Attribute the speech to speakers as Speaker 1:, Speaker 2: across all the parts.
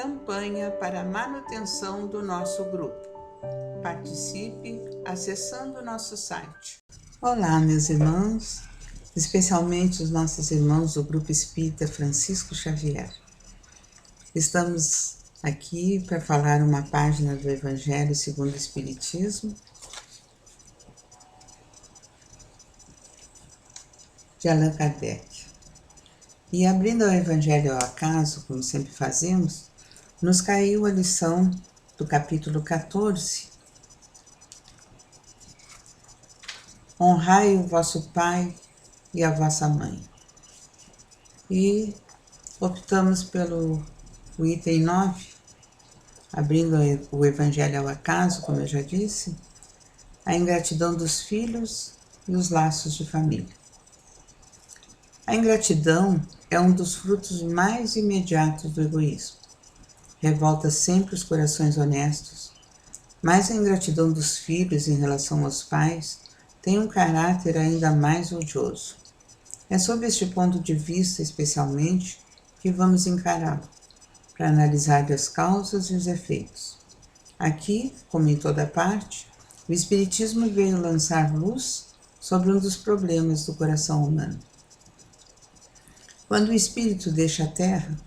Speaker 1: campanha para a manutenção do nosso grupo. Participe acessando o nosso site. Olá, meus irmãos, especialmente os nossos irmãos do Grupo Espírita Francisco Xavier. Estamos aqui para falar uma página do Evangelho segundo o Espiritismo, de Allan Kardec. E abrindo o Evangelho ao acaso, como sempre fazemos, nos caiu a lição do capítulo 14. Honrai o vosso pai e a vossa mãe. E optamos pelo item 9, abrindo o Evangelho ao acaso, como eu já disse, a ingratidão dos filhos e os laços de família. A ingratidão é um dos frutos mais imediatos do egoísmo. Revolta sempre os corações honestos, mas a ingratidão dos filhos em relação aos pais tem um caráter ainda mais odioso. É sob este ponto de vista, especialmente, que vamos encará-lo, para analisar as causas e os efeitos. Aqui, como em toda parte, o Espiritismo veio lançar luz sobre um dos problemas do coração humano. Quando o espírito deixa a terra,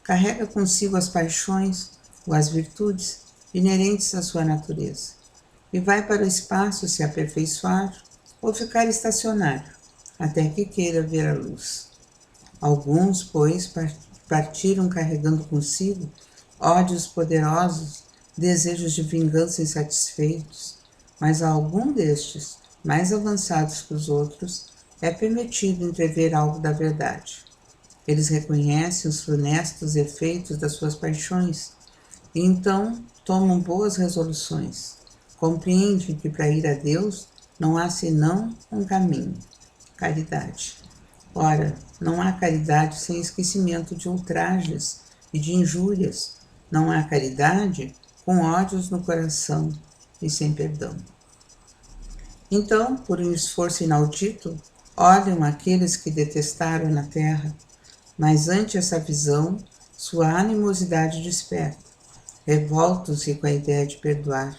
Speaker 1: carrega consigo as paixões ou as virtudes inerentes à sua natureza e vai para o espaço se aperfeiçoar ou ficar estacionário, até que queira ver a luz. Alguns, pois, partiram carregando consigo ódios poderosos, desejos de vingança insatisfeitos, mas a algum destes, mais avançados que os outros, é permitido entrever algo da verdade. Eles reconhecem os funestos efeitos das suas paixões e então tomam boas resoluções. Compreendem que para ir a Deus não há senão um caminho: caridade. Ora, não há caridade sem esquecimento de ultrajes e de injúrias. Não há caridade com ódios no coração e sem perdão. Então, por um esforço inaudito, olham aqueles que detestaram na terra, mas ante essa visão, sua animosidade desperta. Revoltam-se com a ideia de perdoar,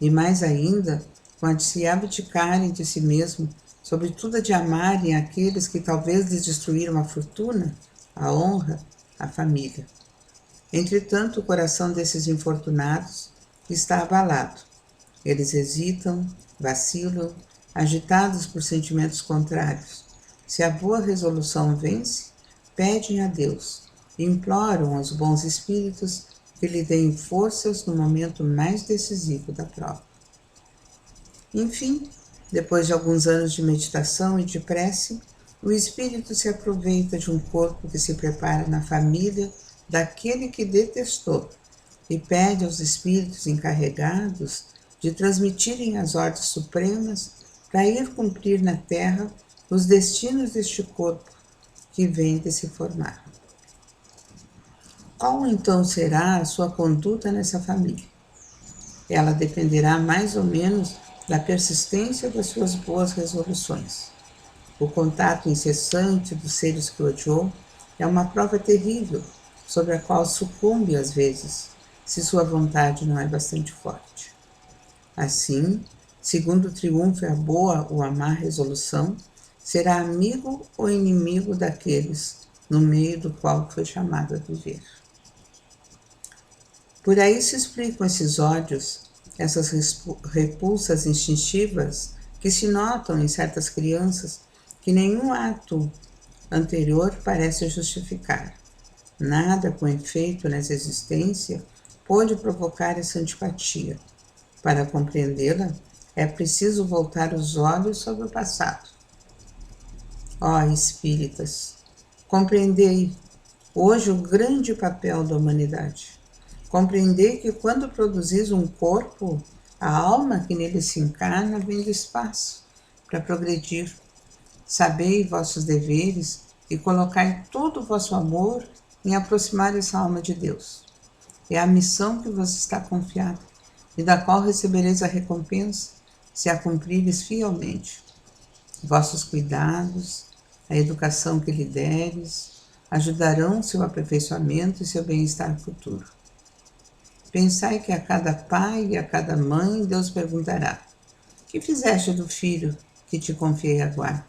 Speaker 1: e mais ainda, com a de se abdicarem de si mesmo, sobretudo a de amarem aqueles que talvez lhes destruíram a fortuna, a honra, a família. Entretanto, o coração desses infortunados está abalado. Eles hesitam, vacilam, agitados por sentimentos contrários. Se a boa resolução vence, pedem a Deus, imploram aos bons espíritos que lhe deem forças no momento mais decisivo da prova. Enfim, depois de alguns anos de meditação e de prece, o espírito se aproveita de um corpo que se prepara na família daquele que detestou e pede aos espíritos encarregados de transmitirem as ordens supremas para ir cumprir na terra os destinos deste corpo que vem de se formar. Qual então será a sua conduta nessa família? Ela dependerá mais ou menos da persistência das suas boas resoluções. O contato incessante dos seres que odiou é uma prova terrível, sobre a qual sucumbe às vezes, se sua vontade não é bastante forte. Assim, segundo triunfe a boa ou a má resolução, será amigo ou inimigo daqueles no meio do qual foi chamado a viver. Por aí se explicam esses ódios, essas repulsas instintivas que se notam em certas crianças que nenhum ato anterior parece justificar. Nada com efeito nessa existência pode provocar essa antipatia. Para compreendê-la, é preciso voltar os olhos sobre o passado. Ó espíritas, compreendei hoje o grande papel da humanidade. Compreendei que quando produzis um corpo, a alma que nele se encarna vem do espaço para progredir. Sabei vossos deveres e colocai todo o vosso amor em aproximar essa alma de Deus. É a missão que vos está confiada e da qual recebereis a recompensa se a cumprires fielmente. Vossos cuidados, a educação que lhe deres, ajudarão seu aperfeiçoamento e seu bem-estar futuro. Pensai que a cada pai e a cada mãe Deus perguntará: que fizeste do filho que te confiei a guarda?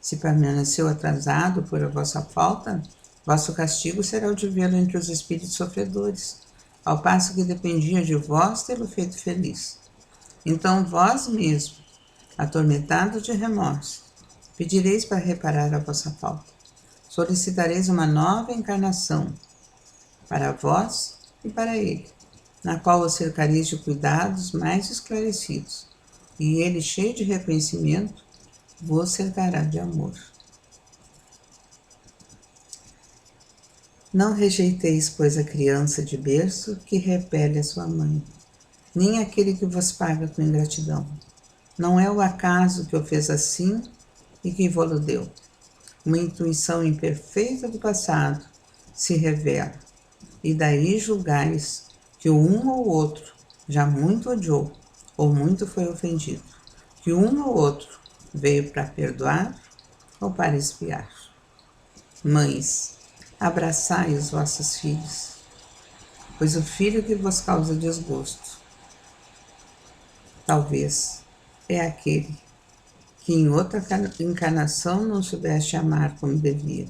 Speaker 1: Se permaneceu atrasado por a vossa falta, vosso castigo será o de vê-lo entre os espíritos sofredores, ao passo que dependia de vós tê-lo feito feliz. Então vós mesmo, atormentados de remorso, pedireis para reparar a vossa falta. Solicitareis uma nova encarnação para vós e para ele, na qual o cercareis de cuidados mais esclarecidos, e ele, cheio de reconhecimento, vos cercará de amor. Não rejeiteis, pois, a criança de berço que repele a sua mãe, nem aquele que vos paga com ingratidão. Não é o acaso que o fez assim e que vô-lo deu. Uma intuição imperfeita do passado se revela, e daí julgais que o um ou outro já muito odiou ou muito foi ofendido, que um ou outro veio para perdoar ou para espiar. Mães, abraçai os vossos filhos, pois o filho que vos causa desgosto, talvez, é aquele que em outra encarnação não soubeste amar como devia.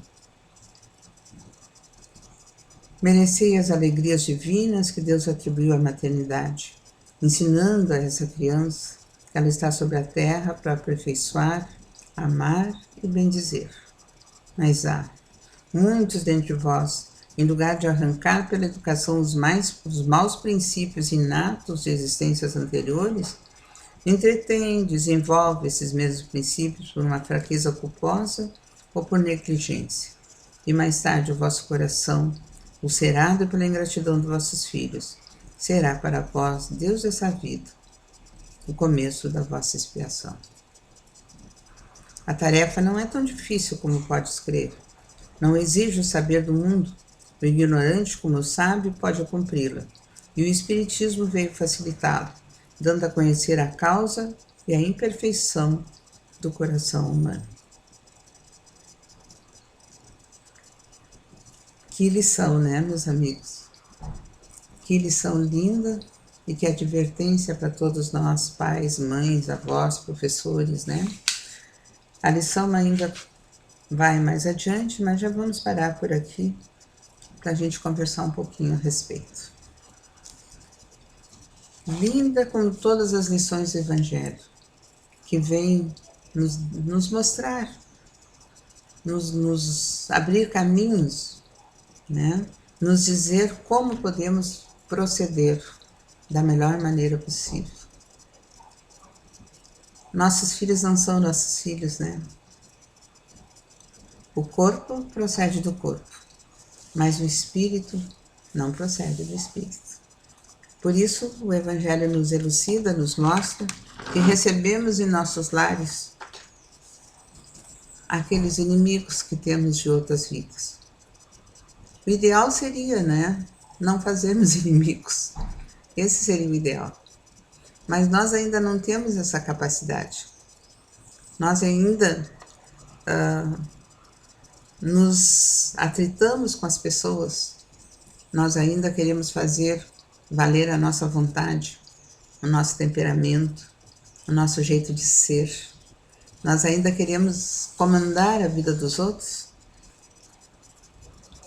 Speaker 1: Merecei as alegrias divinas que Deus atribuiu à maternidade, ensinando a essa criança que ela está sobre a terra para aperfeiçoar, amar e bendizer. Mas há muitos dentre vós, em lugar de arrancar pela educação os maus princípios inatos de existências anteriores, entretém, desenvolve esses mesmos princípios por uma fraqueza culposa ou por negligência. E mais tarde o vosso coração, ulcerado pela ingratidão de vossos filhos, será para vós, Deus dessa vida, o começo da vossa expiação. A tarefa não é tão difícil como podes crer. Não exige o saber do mundo. O ignorante, como o sábio, pode cumpri-la. E o Espiritismo veio facilitá-lo, dando a conhecer a causa e a imperfeição do coração humano. Que lição, né, meus amigos? Que lição linda e que advertência para todos nós, pais, mães, avós, professores, né? A lição ainda vai mais adiante, mas já vamos parar por aqui para a gente conversar um pouquinho a respeito. Linda como todas as lições do Evangelho, que vem nos mostrar, nos abrir caminhos, né? Nos dizer como podemos proceder da melhor maneira possível. Nossos filhos não são nossos filhos, né? O corpo procede do corpo, mas o espírito não procede do espírito. Por isso, o Evangelho nos elucida, nos mostra que recebemos em nossos lares aqueles inimigos que temos de outras vidas. O ideal seria, né, não fazermos inimigos. Esse seria o ideal. Mas nós ainda não temos essa capacidade. Nós ainda nos atritamos com as pessoas. Nós ainda queremos fazer valer a nossa vontade, o nosso temperamento, o nosso jeito de ser. Nós ainda queremos comandar a vida dos outros.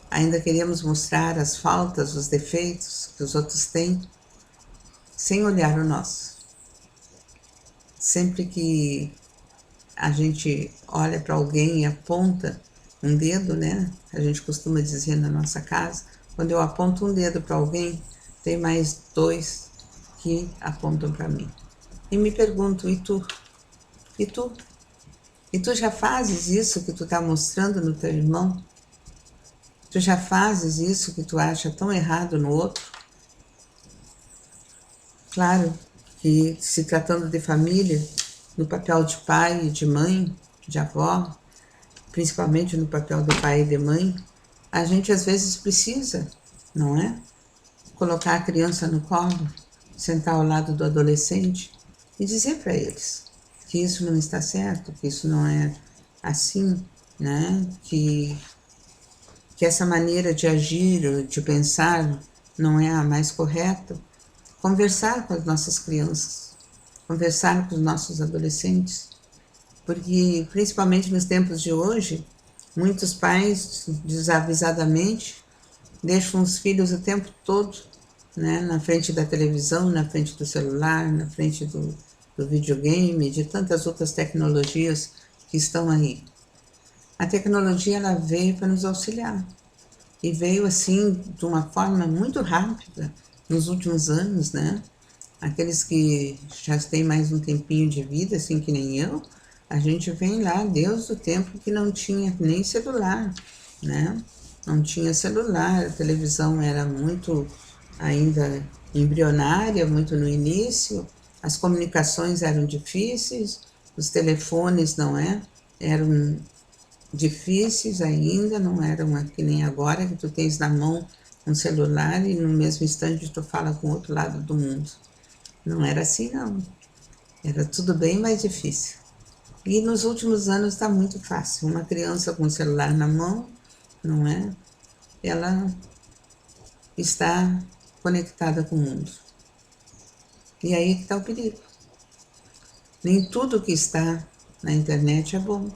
Speaker 1: Ainda queremos mostrar as faltas, os defeitos que os outros têm, sem olhar o nosso. Sempre que a gente olha para alguém e aponta um dedo, né? A gente costuma dizer na nossa casa, quando eu aponto um dedo para alguém, tem mais 2 que apontam para mim. E me pergunto, e tu? E tu? E tu já fazes isso que tu está mostrando no teu irmão? Tu já fazes isso que tu acha tão errado no outro? Claro que, se tratando de família, no papel de pai e de mãe, de avó, principalmente no papel do pai e de mãe, a gente às vezes precisa, não é? Colocar a criança no colo, sentar ao lado do adolescente e dizer para eles que isso não está certo, que isso não é assim, né? Que essa maneira de agir, de pensar, não é a mais correta, conversar com as nossas crianças, conversar com os nossos adolescentes, porque principalmente nos tempos de hoje, muitos pais desavisadamente deixam os filhos o tempo todo, né, na frente da televisão, na frente do celular, na frente do videogame, de tantas outras tecnologias que estão aí. A tecnologia ela veio para nos auxiliar e veio assim de uma forma muito rápida nos últimos anos, né? Aqueles que já têm mais um tempinho de vida, assim que nem eu, a gente vem lá desde o tempo que não tinha nem celular, né? Não tinha celular, a televisão era muito ainda embrionária, muito no início, as comunicações eram difíceis, os telefones não é, eram difíceis ainda, não eram que nem agora, que tu tens na mão um celular e no mesmo instante tu fala com o outro lado do mundo. Não era assim, não. Era tudo bem mais difícil. E nos últimos anos está muito fácil. Uma criança com o celular na mão, não é? Ela está conectada com o mundo. E aí que está o perigo. Nem tudo que está na internet é bom.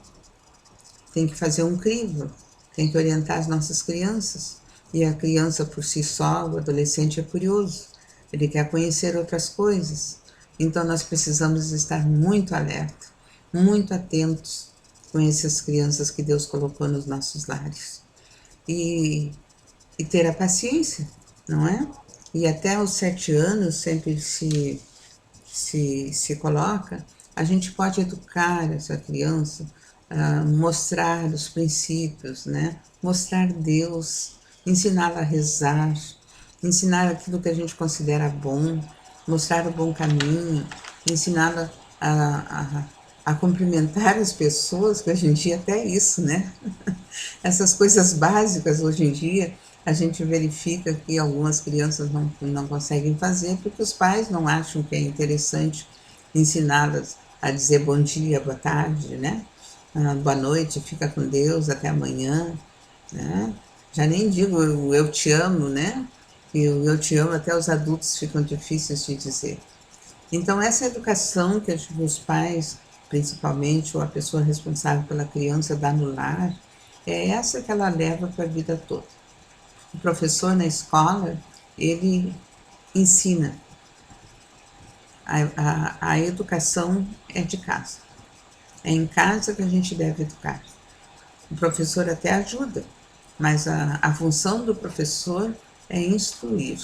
Speaker 1: Tem que fazer um crivo, tem que orientar as nossas crianças. E a criança por si só, o adolescente é curioso, ele quer conhecer outras coisas. Então nós precisamos estar muito alerta, muito atentos com essas crianças que Deus colocou nos nossos lares. E ter a paciência, não é? E até os 7 anos sempre se coloca, a gente pode educar essa criança, mostrar os princípios, né? Mostrar Deus, ensiná-la a rezar, ensinar aquilo que a gente considera bom, mostrar o bom caminho, ensiná-la a cumprimentar as pessoas, que hoje em dia até isso, né? Essas coisas básicas hoje em dia, a gente verifica que algumas crianças não conseguem fazer porque os pais não acham que é interessante ensiná-las a dizer bom dia, boa tarde, né? Boa noite, fica com Deus, até amanhã, né? Já nem digo eu te amo, né? E o eu te amo até os adultos ficam difíceis de dizer. Então essa educação que os pais, principalmente, ou a pessoa responsável pela criança dá no lar, é essa que ela leva para a vida toda. O professor na escola, ele ensina. A educação é de casa. É em casa que a gente deve educar. O professor até ajuda, mas a função do professor é instruir.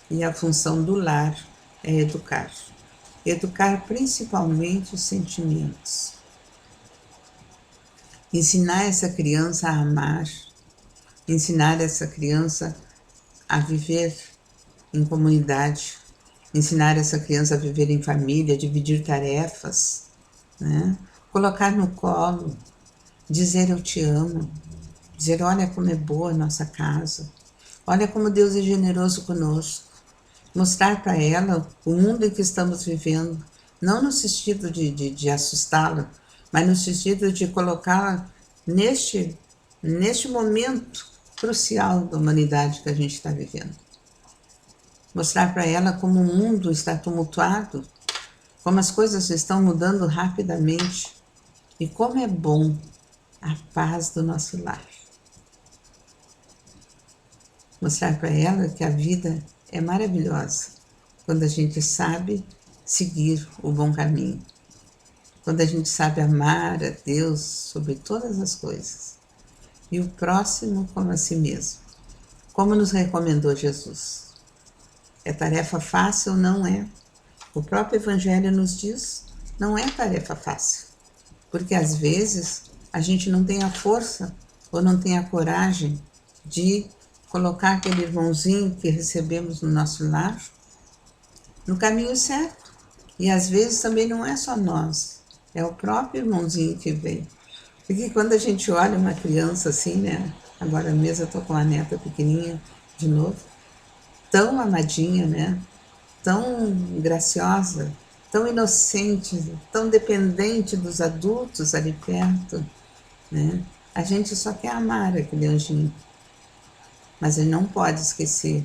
Speaker 1: E a função do lar é educar. Educar principalmente os sentimentos. Ensinar essa criança a amar, ensinar essa criança a viver em comunidade, ensinar essa criança a viver em família, dividir tarefas, né? Colocar no colo, dizer eu te amo, dizer olha como é boa a nossa casa, olha como Deus é generoso conosco, mostrar para ela o mundo em que estamos vivendo, não no sentido de assustá-la, mas no sentido de colocá-la neste momento crucial da humanidade que a gente está vivendo. Mostrar para ela como o mundo está tumultuado, como as coisas estão mudando rapidamente e como é bom a paz do nosso lar. Mostrar para ela que a vida é maravilhosa quando a gente sabe seguir o bom caminho, quando a gente sabe amar a Deus sobre todas as coisas e o próximo como a si mesmo, como nos recomendou Jesus. É tarefa fácil? Não é. O próprio Evangelho nos diz, não é tarefa fácil, porque às vezes a gente não tem a força ou não tem a coragem de colocar aquele irmãozinho que recebemos no nosso lar no caminho certo. E às vezes também não é só nós, é o próprio irmãozinho que vem. Porque quando a gente olha uma criança assim, né? Agora mesmo eu estou com a neta pequenininha de novo, tão amadinha, né? Tão graciosa, tão inocente, tão dependente dos adultos ali perto, né? A gente só quer amar aquele anjinho, mas ele não pode esquecer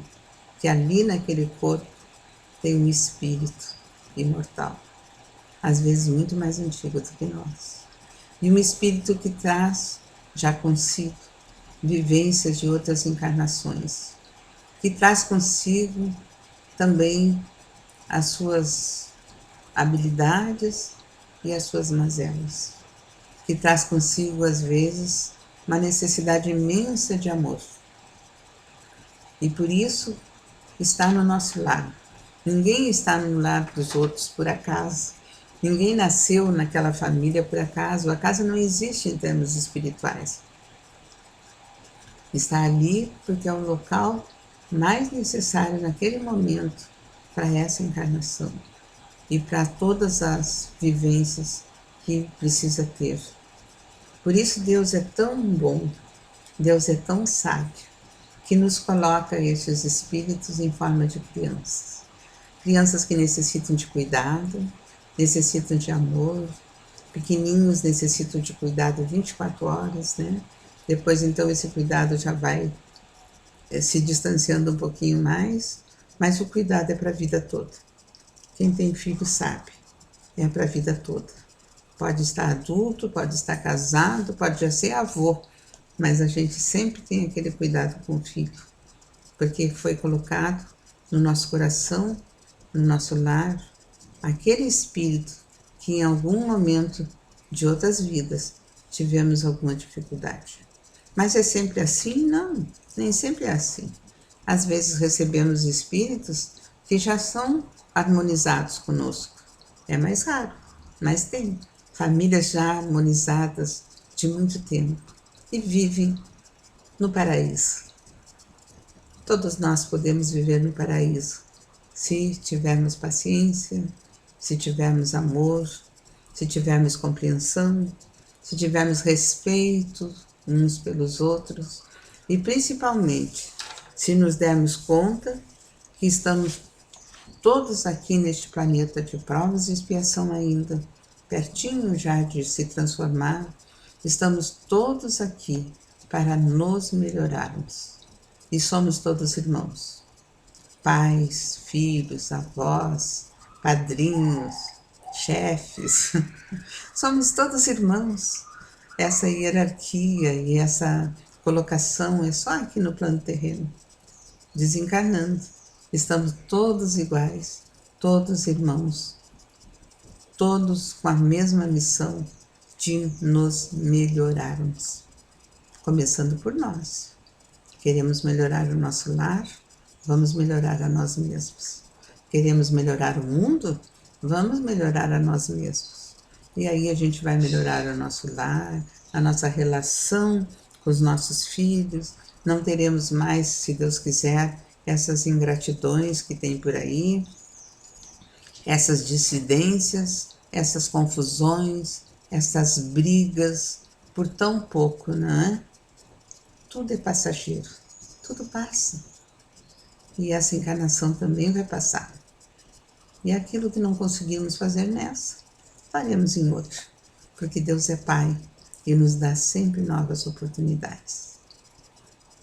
Speaker 1: que ali naquele corpo tem um espírito imortal, às vezes muito mais antigo do que nós. E um espírito que traz já consigo vivências de outras encarnações, que traz consigo também as suas habilidades e as suas mazelas, que traz consigo, às vezes, uma necessidade imensa de amor. E por isso está no nosso lar. Ninguém está no lar dos outros por acaso. Ninguém nasceu naquela família por acaso. A casa não existe em termos espirituais. Está ali porque é o local mais necessário naquele momento para essa encarnação e para todas as vivências que precisa ter. Por isso Deus é tão bom, Deus é tão sábio, que nos coloca esses espíritos em forma de crianças. Crianças que necessitam de cuidado, necessitam de amor, pequenininhos necessitam de cuidado 24 horas, né? Depois, então, esse cuidado já vai se distanciando um pouquinho mais, mas o cuidado é para a vida toda. Quem tem filho sabe, é para a vida toda. Pode estar adulto, pode estar casado, pode já ser avô, mas a gente sempre tem aquele cuidado com o filho, porque foi colocado no nosso coração, no nosso lar, aquele espírito que em algum momento de outras vidas tivemos alguma dificuldade. Mas é sempre assim? Não, nem sempre é assim. Às vezes recebemos espíritos que já são harmonizados conosco. É mais raro, mas tem famílias já harmonizadas de muito tempo e vivem no paraíso. Todos nós podemos viver no paraíso, se tivermos paciência, se tivermos amor, se tivermos compreensão, se tivermos respeito uns pelos outros e principalmente se nos dermos conta que estamos todos aqui neste planeta de provas e expiação ainda, pertinho já de se transformar, estamos todos aqui para nos melhorarmos. E somos todos irmãos, pais, filhos, avós, padrinhos, chefes, somos todos irmãos. Essa hierarquia e essa colocação é só aqui no plano terreno, desencarnando. Estamos todos iguais, todos irmãos, todos com a mesma missão de nos melhorarmos, começando por nós. Queremos melhorar o nosso lar, vamos melhorar a nós mesmos. Queremos melhorar o mundo, vamos melhorar a nós mesmos. E aí a gente vai melhorar o nosso lar, a nossa relação com os nossos filhos. Não teremos mais, se Deus quiser, essas ingratidões que tem por aí, essas dissidências, essas confusões, essas brigas por tão pouco, não é? Tudo é passageiro, tudo passa. E essa encarnação também vai passar. E aquilo que não conseguimos fazer nessa, faremos em outra, porque Deus é Pai e nos dá sempre novas oportunidades.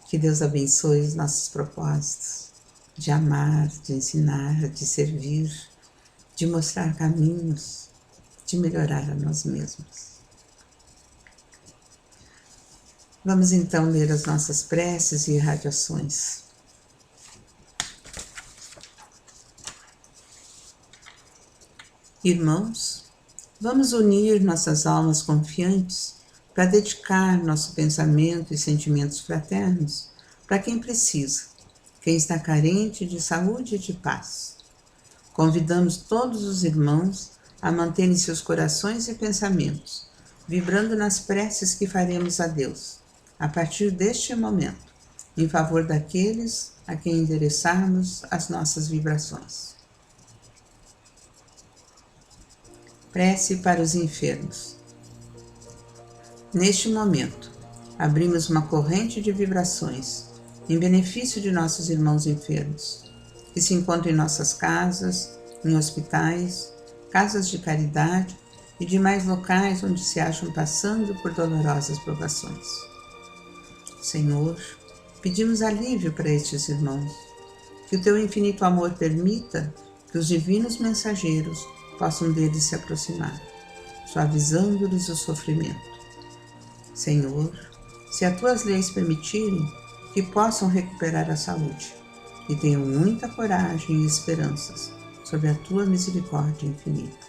Speaker 1: Que Deus abençoe os nossos propósitos de amar, de ensinar, de servir, de mostrar caminhos, de melhorar a nós mesmos. Vamos então ler as nossas preces e irradiações. Irmãos, vamos unir nossas almas confiantes para dedicar nosso pensamento e sentimentos fraternos para quem precisa, quem está carente de saúde e de paz. Convidamos todos os irmãos a manterem seus corações e pensamentos vibrando nas preces que faremos a Deus, a partir deste momento, em favor daqueles a quem endereçarmos as nossas vibrações. Prece para os enfermos. Neste momento, abrimos uma corrente de vibrações em benefício de nossos irmãos enfermos, que se encontram em nossas casas, em hospitais, casas de caridade e demais locais onde se acham passando por dolorosas provações. Senhor, pedimos alívio para estes irmãos, que o teu infinito amor permita que os divinos mensageiros possam deles se aproximar, suavizando-lhes o sofrimento. Senhor, se as tuas leis permitirem, que possam recuperar a saúde e tenham muita coragem e esperanças sob a tua misericórdia infinita.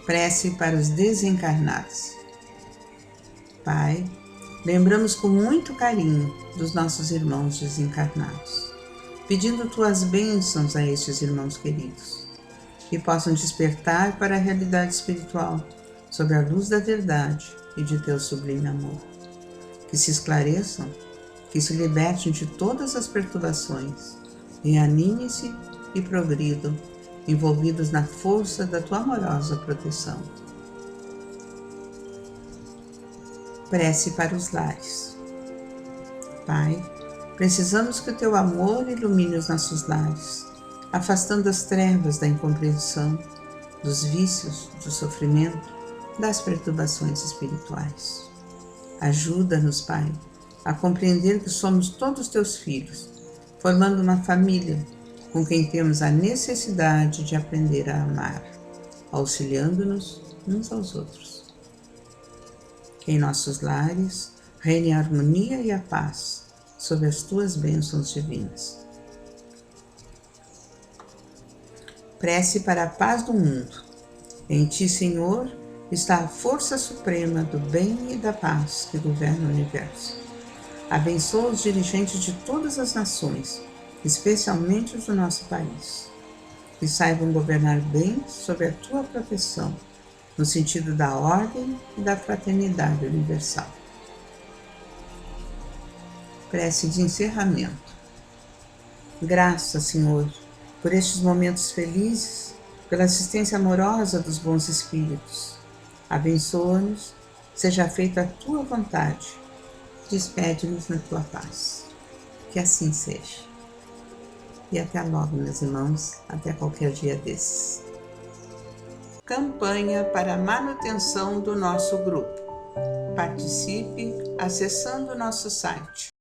Speaker 1: Prece para os desencarnados. Pai, lembramos com muito carinho dos nossos irmãos desencarnados, pedindo tuas bênçãos a estes irmãos queridos, que possam despertar para a realidade espiritual sob a luz da verdade e de teu sublime amor. Que se esclareçam, que se libertem de todas as perturbações, reanimem-se e progridam, envolvidos na força da tua amorosa proteção. Prece para os lares. Pai, precisamos que o teu amor ilumine os nossos lares, afastando as trevas da incompreensão, dos vícios, do sofrimento, das perturbações espirituais. Ajuda-nos, Pai, a compreender que somos todos teus filhos, formando uma família com quem temos a necessidade de aprender a amar, auxiliando-nos uns aos outros. Que em nossos lares reine a harmonia e a paz sob as tuas bênçãos divinas. Prece para a paz do mundo. Em ti, Senhor, está a força suprema do bem e da paz que governa o universo. Abençoa os dirigentes de todas as nações, especialmente os do nosso país, que saibam governar bem sob a tua proteção, no sentido da ordem e da fraternidade universal. Prece de encerramento. Graças, Senhor, por estes momentos felizes, pela assistência amorosa dos bons espíritos. Abençoa-nos, seja feita a tua vontade. Despede-nos na tua paz. Que assim seja. E até logo, meus irmãos, até qualquer dia desses. Campanha para a manutenção do nosso grupo. Participe acessando o nosso site